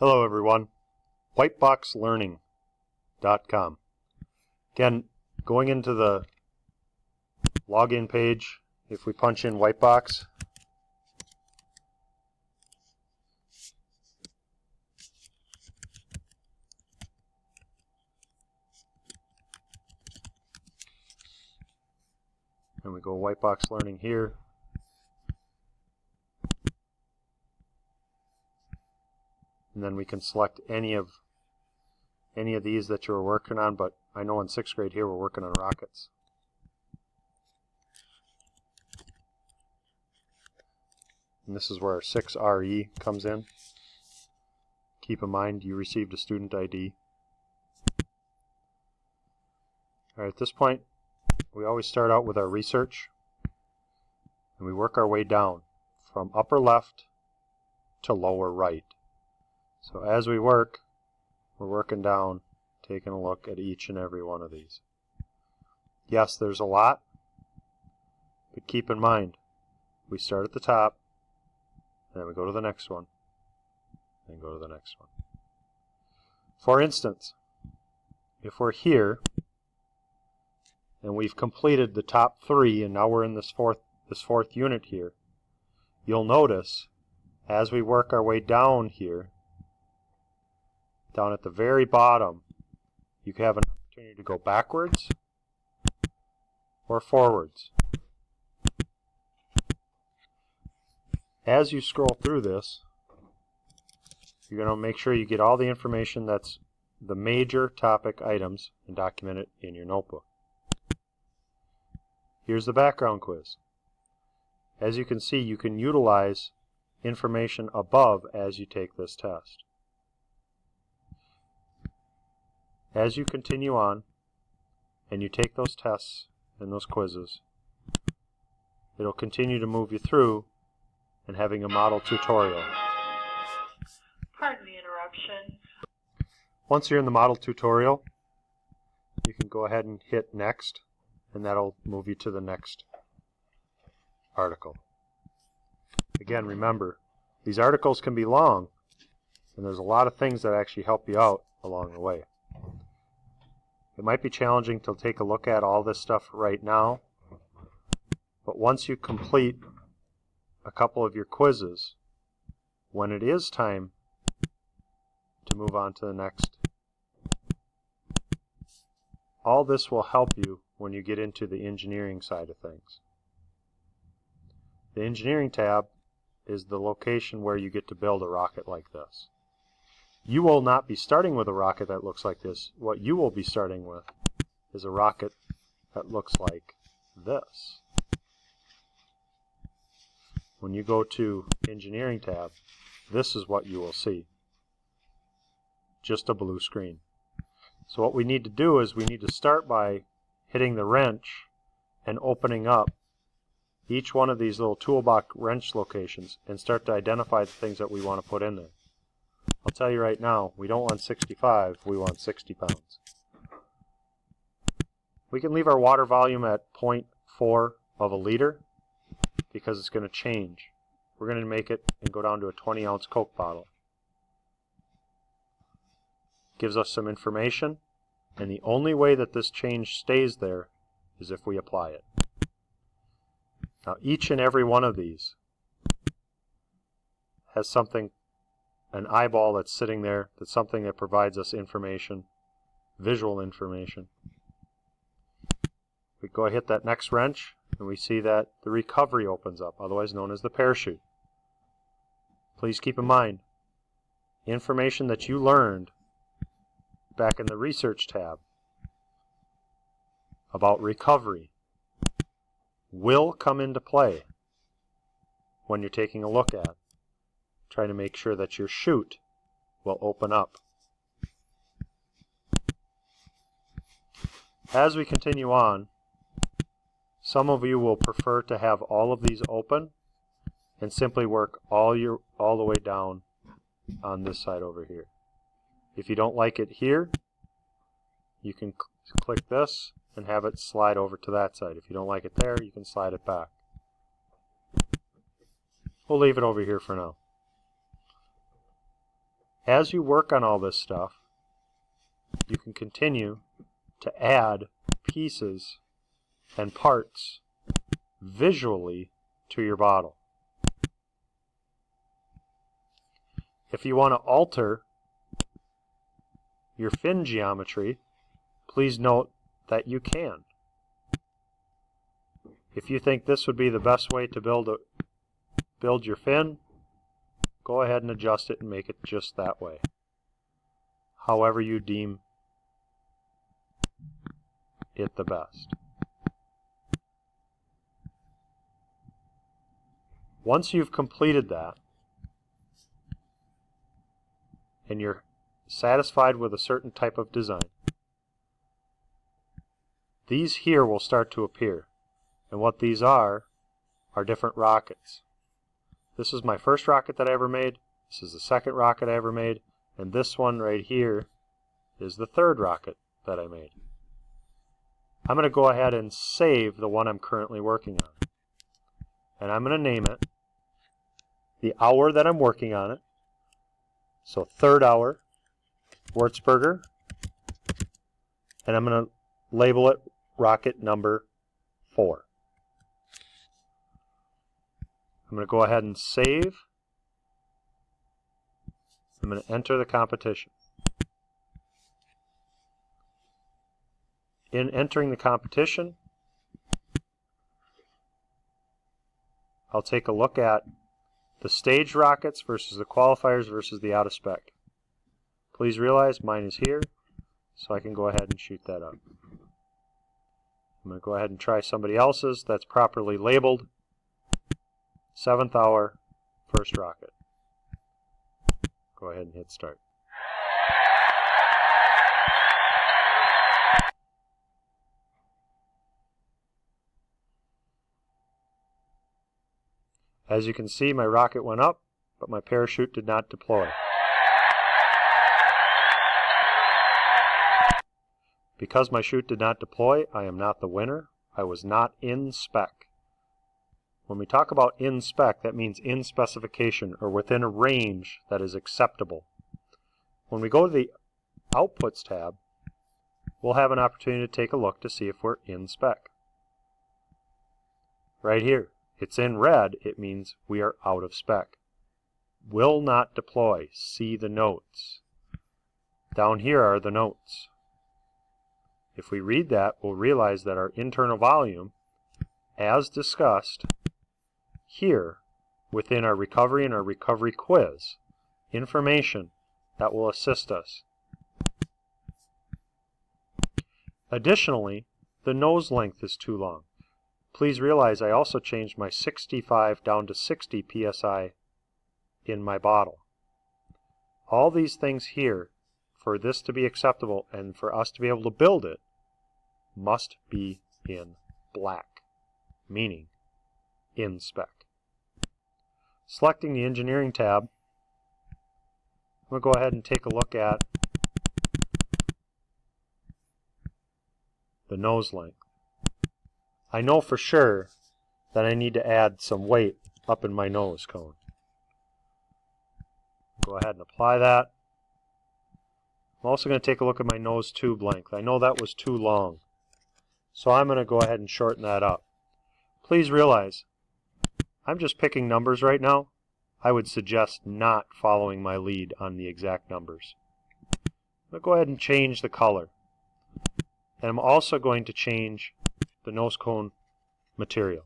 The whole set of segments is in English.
Hello everyone, whiteboxlearning.com. Again, going into the login page, if we punch in Whitebox, and we go Whitebox Learning here, and then we can select any of these that you're working on, but I know in 6th grade here we're working on rockets. And this is where our 6RE comes in. Keep in mind you received a student ID. Alright, at this point we always start out with our research and we work our way down from upper left to lower right. So as we work, we're working down, taking a look at each and every one of these. Yes, there's a lot, but keep in mind, we start at the top, and then we go to the next one, and go to the next one. For instance, if we're here, and we've completed the top 3, and now we're in this fourth unit here, you'll notice, as we work our way down here, down at the very bottom, you have an opportunity to go backwards or forwards. As you scroll through this, you're going to make sure you get all the information that's the major topic items and document it in your notebook. Here's the background quiz. As you can see, you can utilize information above as you take this test. As you continue on and you take those tests and those quizzes, it'll continue to move you through and having a model tutorial. Pardon the interruption. Once you're in the model tutorial, you can go ahead and hit next, and that'll move you to the next article. Again, remember, these articles can be long, and there's a lot of things that actually help you out along the way. It might be challenging to take a look at all this stuff right now, but once you complete a couple of your quizzes, when it is time to move on to the next, all this will help you when you get into the engineering side of things. The engineering tab is the location where you get to build a rocket like this. You will not be starting with a rocket that looks like this. What you will be starting with is a rocket that looks like this. When you go to Engineering tab, this is what you will see. Just a blue screen. So what we need to do is we need to start by hitting the wrench and opening up each one of these little toolbox wrench locations and start to identify the things that we want to put in there. I'll tell you right now, we don't want 65, we want 60 pounds. We can leave our water volume at 0.4 of a liter because it's going to change. We're going to make it and go down to a 20-ounce Coke bottle. Gives us some information, and the only way that this change stays there is if we apply it. Now each and every one of these has something, an eyeball that's sitting there, that's something that provides us information, visual information. We go hit that next wrench and we see that the recovery opens up, otherwise known as the parachute. Please keep in mind, information that you learned back in the research tab about recovery will come into play when you're taking a look at trying to make sure that your chute will open up. As we continue on, some of you will prefer to have all of these open and simply work all the way down on this side over here. If you don't like it here, you can click this and have it slide over to that side. If you don't like it there, you can slide it back. We'll leave it over here for now. As you work on all this stuff, you can continue to add pieces and parts visually to your bottle. If you want to alter your fin geometry, please note that you can. If you think this would be the best way to build your fin, go ahead and adjust it and make it just that way. However you deem it the best. Once you've completed that, and you're satisfied with a certain type of design, these here will start to appear. And what these are different rockets. This is my first rocket that I ever made, this is the second rocket I ever made, and this one right here is the third rocket that I made. I'm going to go ahead and save the one I'm currently working on. And I'm going to name it the hour that I'm working on it. So third hour, Wurzburger, and I'm going to label it rocket number 4. I'm going to go ahead and save. I'm going to enter the competition. In entering the competition, I'll take a look at the staged rockets versus the qualifiers versus the out of spec. Please realize mine is here, so I can go ahead and shoot that up. I'm going to go ahead and try somebody else's that's properly labeled. 7th hour, first rocket. Go ahead and hit start. As you can see, my rocket went up, but my parachute did not deploy. Because my chute did not deploy, I am not the winner. I was not in spec. When we talk about in spec, that means in specification or within a range that is acceptable. When we go to the Outputs tab, we'll have an opportunity to take a look to see if we're in spec. Right here, it's in red, it means we are out of spec. Will not deploy, see the notes. Down here are the notes. If we read that, we'll realize that our internal volume, as discussed, here within our recovery and our recovery quiz, information that will assist us. Additionally, the nose length is too long. Please realize I also changed my 65 down to 60 psi in my bottle. All these things here, for this to be acceptable and for us to be able to build it, must be in black, meaning in spec. Selecting the Engineering tab, I'm going to go ahead and take a look at the nose length. I know for sure that I need to add some weight up in my nose cone. Go ahead and apply that. I'm also going to take a look at my nose tube length. I know that was too long, so I'm going to go ahead and shorten that up. Please realize, I'm just picking numbers right now. I would suggest not following my lead on the exact numbers. I'm going to go ahead and change the color. And I'm also going to change the nose cone material.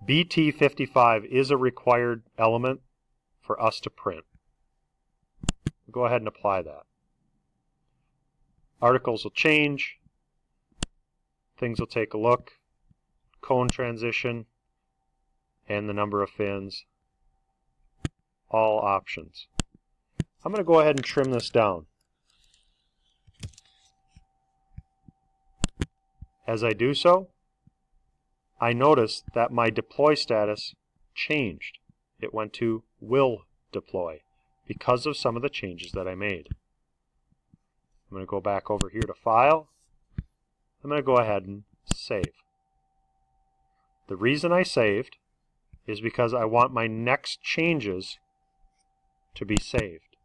BT55 is a required element for us to print. Go ahead and apply that. Articles will change. Things will take a look. Cone transition and the number of fins. All options. I'm going to go ahead and trim this down. As I do so, I notice that my deploy status changed. It went to will deploy because of some of the changes that I made. I'm going to go back over here to File. I'm going to go ahead and save. The reason I saved is because I want my next changes to be saved.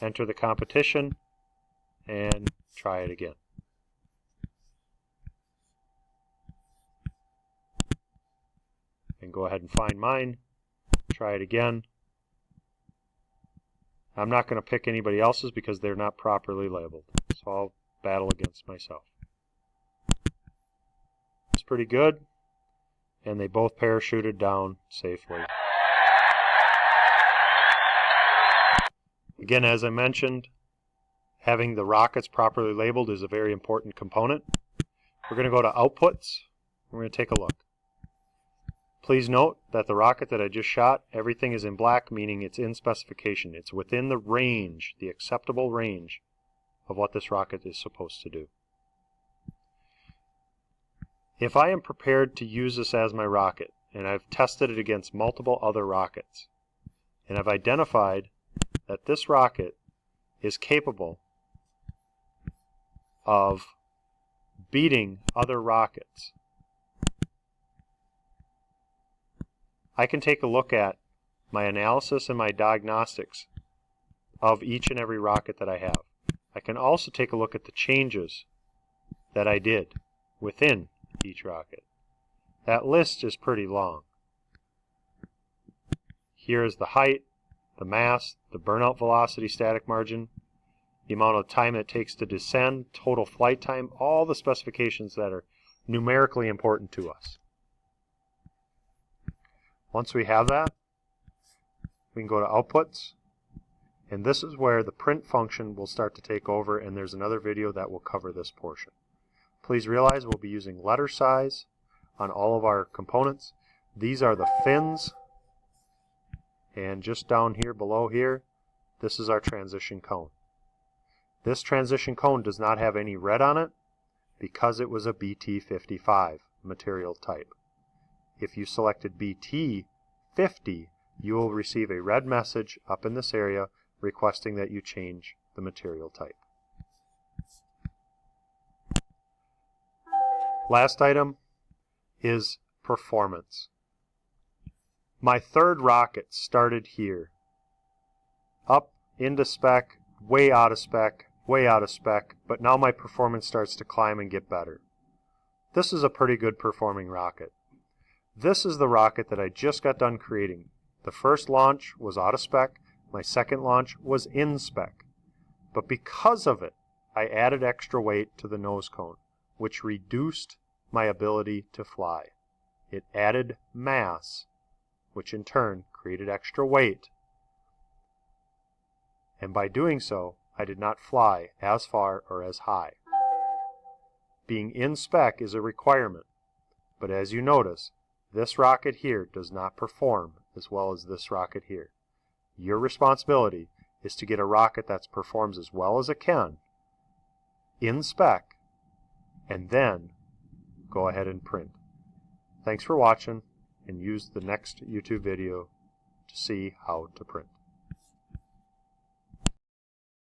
enter the competition, and try it again. And go ahead and find mine, try it again. I'm not going to pick anybody else's because they're not properly labeled, so I'll battle against myself. It's pretty good, and they both parachuted down safely. Again, as I mentioned, having the rockets properly labeled is a very important component. We're going to go to Outputs. We're going to take a look. Please note that the rocket that I just shot, everything is in black, meaning it's in specification. It's within the range, the acceptable range of what this rocket is supposed to do. If I am prepared to use this as my rocket, and I've tested it against multiple other rockets, and I've identified that this rocket is capable of beating other rockets, I can take a look at my analysis and my diagnostics of each and every rocket that I have. I can also take a look at the changes that I did within each rocket. That list is pretty long. Here is the height, the mass, the burnout velocity, static margin, the amount of time it takes to descend, total flight time, all the specifications that are numerically important to us. Once we have that, we can go to Outputs, and this is where the print function will start to take over, and there's another video that will cover this portion. Please realize we'll be using letter size on all of our components. These are the fins, and just down here below here, this is our transition cone. This transition cone does not have any red on it because it was a BT55 material type. If you selected BT50, you will receive a red message up in this area requesting that you change the material type. Last item is performance. My third rocket started here, up into spec, way out of spec, way out of spec, but now my performance starts to climb and get better. This is a pretty good performing rocket. This is the rocket that I just got done creating. The first launch was out of spec, my second launch was in spec. But because of it, I added extra weight to the nose cone, which reduced my ability to fly. It added mass, which in turn created extra weight. And by doing so, I did not fly as far or as high. Being in spec is a requirement, but as you notice, this rocket here does not perform as well as this rocket here. Your responsibility is to get a rocket that performs as well as it can in spec, and then go ahead and print. Thanks for watching, and use the next YouTube video to see how to print.